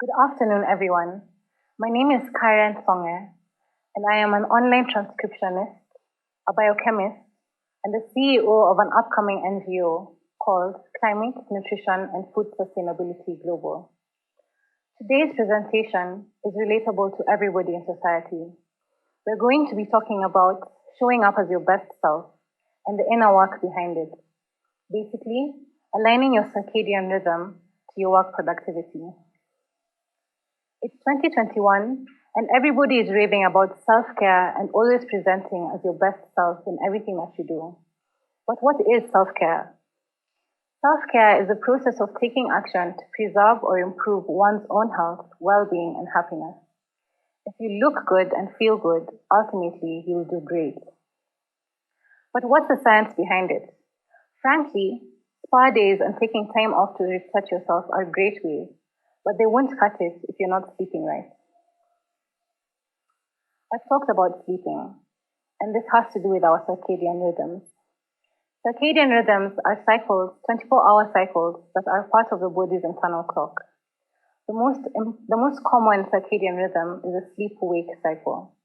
Good afternoon, everyone. My name is Karen Songe, and I am an online transcriptionist, a biochemist, and the CEO of an upcoming NGO called Climate, Nutrition, and Food Sustainability Global. Today's presentation is relatable to everybody in society. We're going to be talking about showing up as your best self and the inner work behind it. Basically, aligning your circadian rhythm to your work productivity. It's 2021 and everybody is raving about self-care and always presenting as your best self in everything that you do. But what is self-care? Self-care is the process of taking action to preserve or improve one's own health, well-being, and happiness. If you look good and feel good, ultimately you will do great. But what's the science behind it? Frankly, spa days and taking time off to reset yourself are great ways, but they won't cut it if you're not sleeping right. I've talked about sleeping, and this has to do with our circadian rhythms. Circadian rhythms are cycles, 24-hour cycles that are part of the body's internal clock. The most common circadian rhythm is a sleep-wake cycle.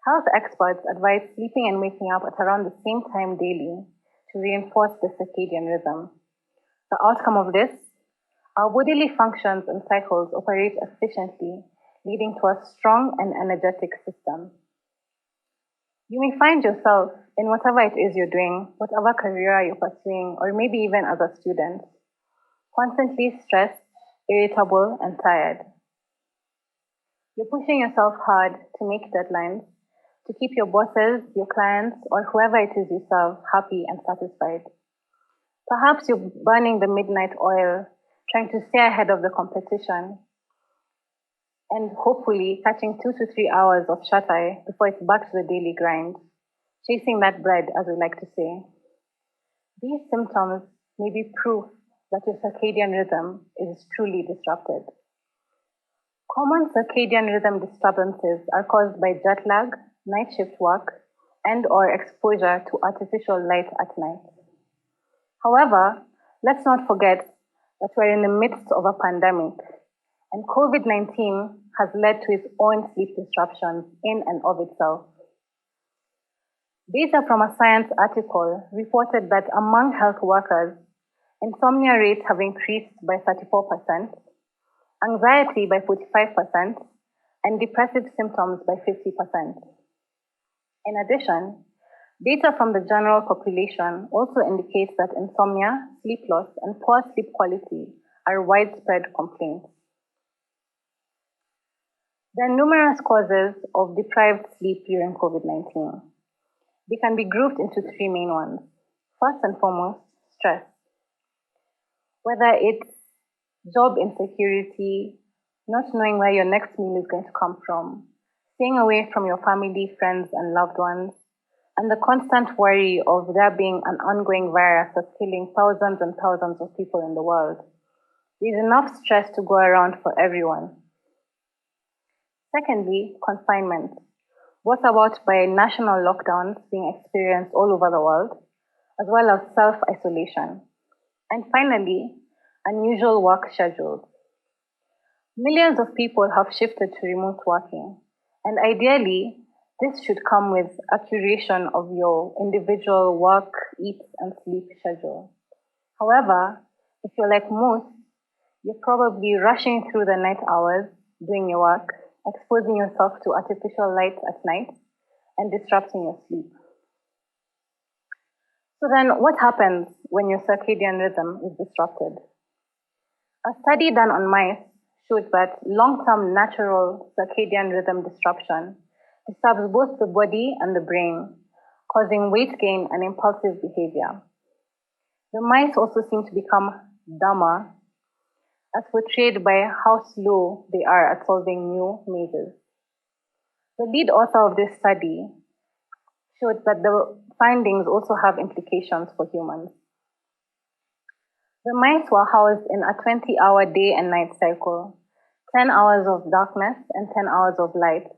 Health experts advise sleeping and waking up at around the same time daily to reinforce the circadian rhythm. The outcome of this, our bodily functions and cycles operate efficiently, leading to a strong and energetic system. You may find yourself in whatever it is you're doing, whatever career you're pursuing, or maybe even as a student, constantly stressed, irritable, and tired. You're pushing yourself hard to make deadlines, to keep your bosses, your clients, or whoever it is you serve happy and satisfied. Perhaps you're burning the midnight oil, trying to stay ahead of the competition, and hopefully catching 2 to 3 hours of shut-eye before it's back to the daily grind, chasing that bread, as we like to say. These symptoms may be proof that your circadian rhythm is truly disrupted. Common circadian rhythm disturbances are caused by jet lag, night shift work, and/or exposure to artificial light at night. However, let's not forget that we're in the midst of a pandemic, and COVID-19 has led to its own sleep disruptions in and of itself. Data from a science article reported that among health workers, insomnia rates have increased by 34%, anxiety by 45%, and depressive symptoms by 50%. In addition, data from the general population also indicates that insomnia, sleep loss, and poor sleep quality are widespread complaints. There are numerous causes of deprived sleep during COVID-19. They can be grouped into 3 main ones. First and foremost, stress. Whether it's job insecurity, not knowing where your next meal is going to come from, staying away from your family, friends, and loved ones, and the constant worry of there being an ongoing virus that's killing thousands and thousands of people in the world. There's enough stress to go around for everyone. Secondly, confinement, brought about by national lockdowns being experienced all over the world, as well as self-isolation. And finally, unusual work schedules. Millions of people have shifted to remote working, and ideally, this should come with a curation of your individual work, eat, and sleep schedule. However, if you're like most, you're probably rushing through the night hours, doing your work, exposing yourself to artificial light at night, and disrupting your sleep. So then, what happens when your circadian rhythm is disrupted? A study done on mice showed that long-term natural circadian rhythm disruption disturbs both the body and the brain, causing weight gain and impulsive behavior. The mice also seem to become dumber, as portrayed by how slow they are at solving new mazes. The lead author of this study showed that the findings also have implications for humans. The mice were housed in a 20-hour day and night cycle, 10 hours of darkness and 10 hours of light,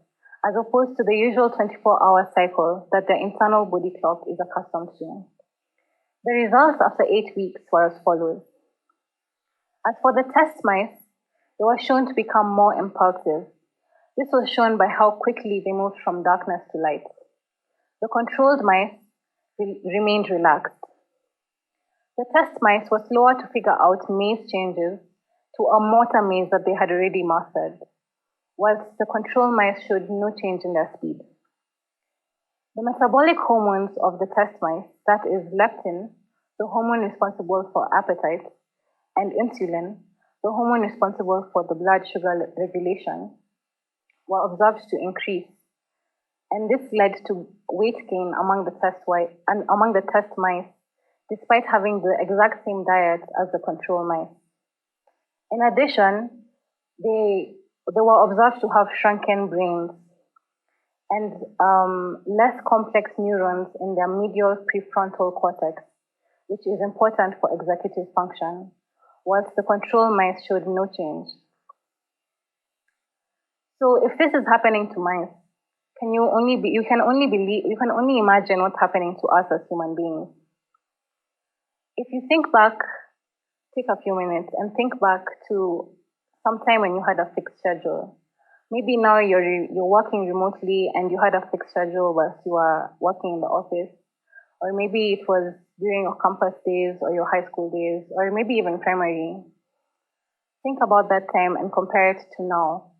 as opposed to the usual 24-hour cycle that their internal body clock is accustomed to. The results after 8 weeks were as follows. As for the test mice, They were shown to become more impulsive. This was shown by how quickly they moved from darkness to light. The controlled mice remained relaxed. The test mice were slower to figure out maze changes to a motor maze that they had already mastered, whilst the control mice showed no change in their speed. The metabolic hormones of the test mice, that is leptin, the hormone responsible for appetite, and insulin, the hormone responsible for the blood sugar regulation, were observed to increase. And this led to weight gain among the test mice, despite having the exact same diet as the control mice. In addition, they were observed to have shrunken brains and less complex neurons in their medial prefrontal cortex, which is important for executive function, whilst the control mice showed no change. So if this is happening to mice, you can only imagine what's happening to us as human beings. If you think back, take a few minutes and think back to some time when you had a fixed schedule. Maybe now you're working remotely and you had a fixed schedule whilst you were working in the office, or maybe it was during your campus days or your high school days, or maybe even primary. Think about that time and compare it to now.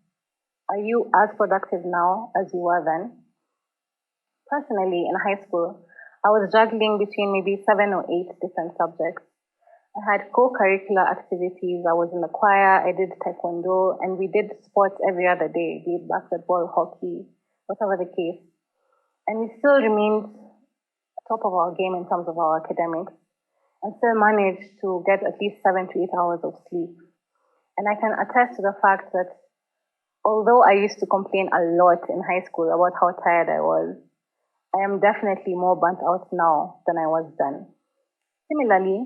Are you as productive now as you were then? Personally, in high school, I was juggling between maybe 7 or 8 different subjects. I had co-curricular activities. I was in the choir, I did taekwondo, and we did sports every other day, be it basketball, hockey, whatever the case. And we still remained top of our game in terms of our academics, and still managed to get at least 7 to 8 hours of sleep. And I can attest to the fact that although I used to complain a lot in high school about how tired I was, I am definitely more burnt out now than I was then. Similarly,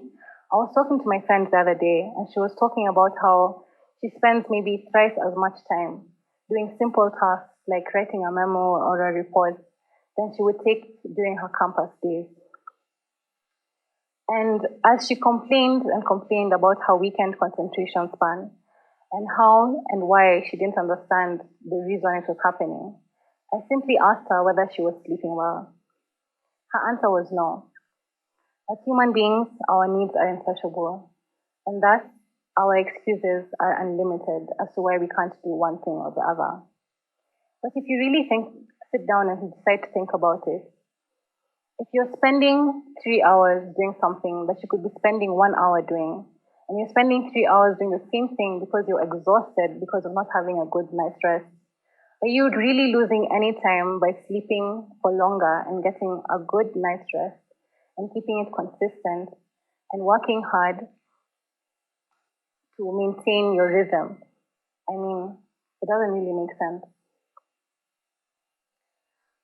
I was talking to my friend the other day, and she was talking about how she spends maybe thrice as much time doing simple tasks like writing a memo or a report than she would take during her campus days. And as she complained and complained about her weekend concentration span and how and why she didn't understand the reason it was happening, I simply asked her whether she was sleeping well. Her answer was no. As human beings, our needs are insatiable, and thus our excuses are unlimited as to why we can't do one thing or the other. But if you really sit down and decide to think about it, if you're spending 3 hours doing something that you could be spending 1 hour doing, and you're spending 3 hours doing the same thing because you're exhausted because of not having a good night's rest, are you really losing any time by sleeping for longer and getting a good night's rest and keeping it consistent and working hard to maintain your rhythm? I mean, it doesn't really make sense.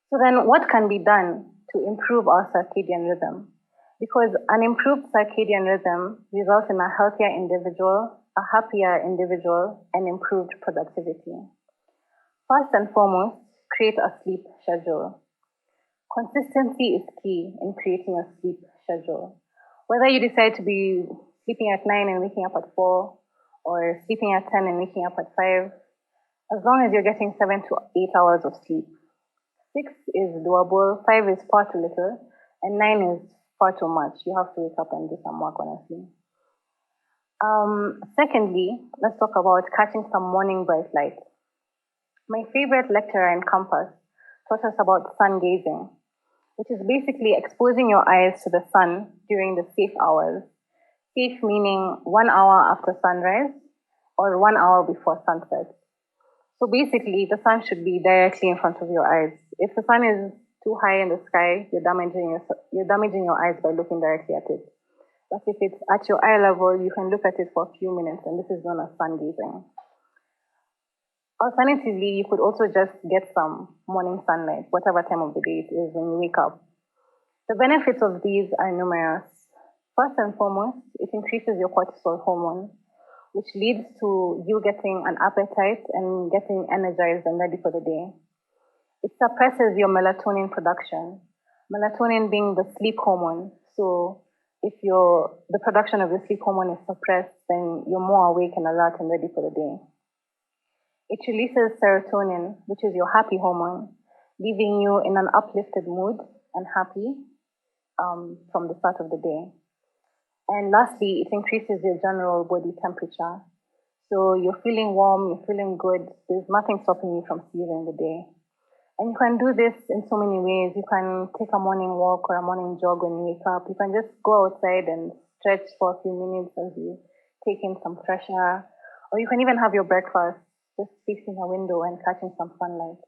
So then what can be done to improve our circadian rhythm? Because an improved circadian rhythm results in a healthier individual, a happier individual, and improved productivity. First and foremost, create a sleep schedule. Consistency is key in creating a sleep schedule. Whether you decide to be sleeping at 9 and waking up at 4, or sleeping at 10 and waking up at 5, as long as you're getting 7 to 8 hours of sleep. 6 is doable, 5 is far too little, and 9 is far too much. You have to wake up and do some work, honestly. Secondly, let's talk about catching some morning bright light. My favorite lecturer in campus taught us about sun gazing, which is basically exposing your eyes to the sun during the safe hours. Safe meaning 1 hour after sunrise or 1 hour before sunset. So basically, the sun should be directly in front of your eyes. If the sun is too high in the sky, you're damaging your eyes by looking directly at it. But if it's at your eye level, you can look at it for a few minutes, and this is known as sun gazing. Alternatively, you could also just get some morning sunlight, whatever time of the day it is when you wake up. The benefits of these are numerous. First and foremost, it increases your cortisol hormone, which leads to you getting an appetite and getting energized and ready for the day. It suppresses your melatonin production, melatonin being the sleep hormone. So if the production of the sleep hormone is suppressed, then you're more awake and alert and ready for the day. It releases serotonin, which is your happy hormone, leaving you in an uplifted mood and happy from the start of the day. And lastly, it increases your general body temperature. So you're feeling warm, you're feeling good. There's nothing stopping you from seizing the day. And you can do this in so many ways. You can take a morning walk or a morning jog when you wake up. You can just go outside and stretch for a few minutes as you take in some fresh air. Or you can even have your breakfast just facing a window and catching some sunlight.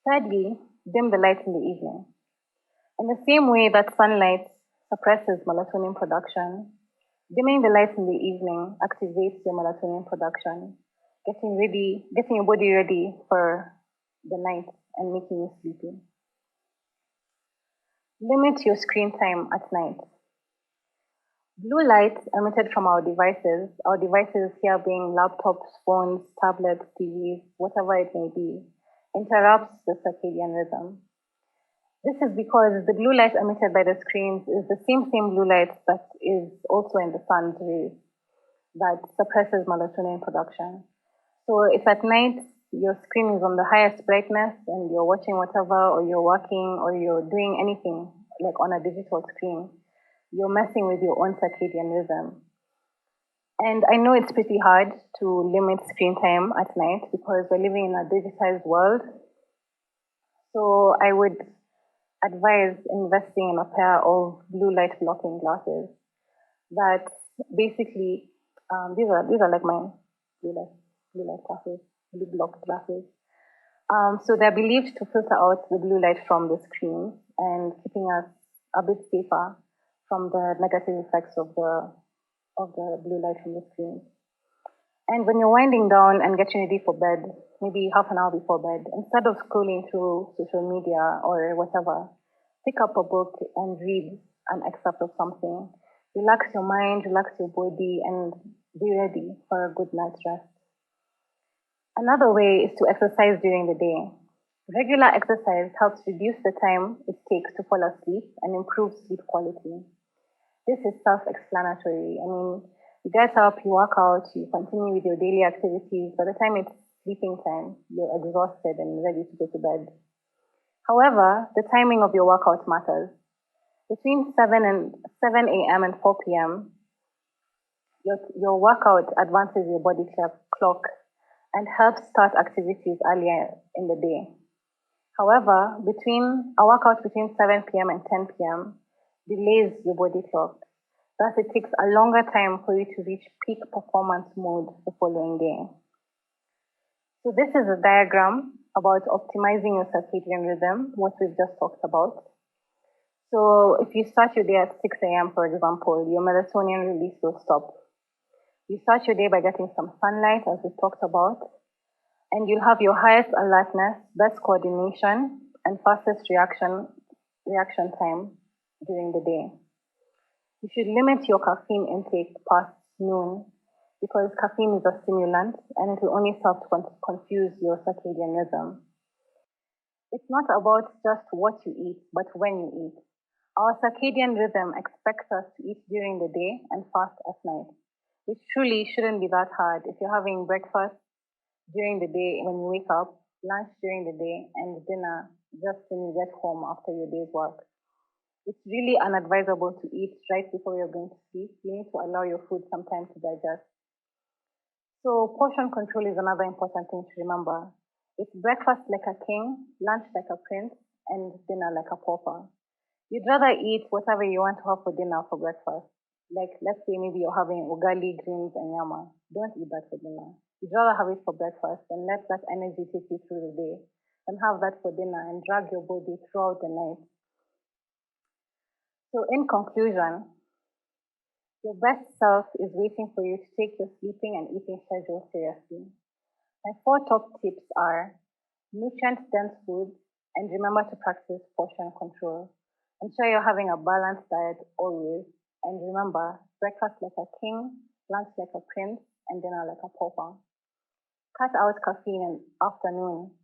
Thirdly, dim the light in the evening. In the same way that sunlight suppresses melatonin production, dimming the light in the evening activates your melatonin production, getting your body ready for the night and making you sleepy. Limit your screen time at night. Blue light emitted from our devices here being laptops, phones, tablets, TVs, whatever it may be, interrupts the circadian rhythm. This is because the blue light emitted by the screens is the same blue light that is also in the sun's rays that suppresses melatonin production. So if at night your screen is on the highest brightness and you're watching whatever, or you're working, or you're doing anything like on a digital screen, you're messing with your own circadian rhythm. And I know it's pretty hard to limit screen time at night because we're living in a digitized world. So I would advise investing in a pair of blue light blocking glasses that basically, these are like my blue light glasses, blue blocked glasses. So they're believed to filter out the blue light from the screen and keeping us a bit safer from the negative effects of the blue light from the screen. And when you're winding down and getting ready for bed, maybe half an hour before bed, instead of scrolling through social media or whatever, pick up a book and read an excerpt of something. Relax your mind, relax your body, and be ready for a good night's rest. Another way is to exercise during the day. Regular exercise helps reduce the time it takes to fall asleep and improve sleep quality. This is self-explanatory. I mean, you get up, you work out, you continue with your daily activities. By the time it's sleeping time, you're exhausted and ready to go to bed. However, the timing of your workout matters. Between 7 a.m. and 4 p.m., your workout advances your body clock and helps start activities earlier in the day. However, a workout between 7 p.m. and 10 p.m. delays your body clock. Thus, it takes a longer time for you to reach peak performance mode the following day. So this is a diagram about optimizing your circadian rhythm, what we've just talked about. So if you start your day at 6 a.m., for example, your melatonin release will stop. You start your day by getting some sunlight, as we talked about, and you'll have your highest alertness, best coordination, and fastest reaction time during the day. You should limit your caffeine intake past noon because caffeine is a stimulant and it will only serve to confuse your circadian rhythm. It's not about just what you eat, but when you eat. Our circadian rhythm expects us to eat during the day and fast at night, which truly shouldn't be that hard if you're having breakfast during the day when you wake up, lunch during the day, and dinner just when you get home after your day's work. It's really unadvisable to eat right before you're going to sleep. You need to allow your food some time to digest. So portion control is another important thing to remember. It's breakfast like a king, lunch like a prince, and dinner like a pauper. You'd rather eat whatever you want to have for dinner for breakfast. Like, let's say maybe you're having ugali, greens, and yama. Don't eat that for dinner. You'd rather have it for breakfast and let that energy take you through the day than have that for dinner and drag your body throughout the night. So in conclusion, your best self is waiting for you to take your sleeping and eating schedule seriously. My 4 top tips are nutrient-dense foods and remember to practice portion control. Ensure you're having a balanced diet always. And remember, breakfast like a king, lunch like a prince, and dinner like a pauper. Cut out caffeine in the afternoon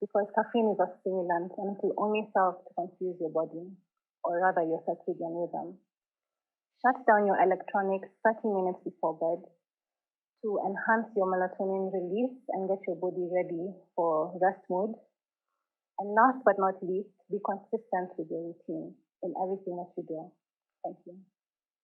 because caffeine is a stimulant and it will only serve to confuse your body, or rather your circadian rhythm. Shut down your electronics 30 minutes before bed to enhance your melatonin release and get your body ready for rest mode. And last but not least, be consistent with your routine in everything that you do. Thank you.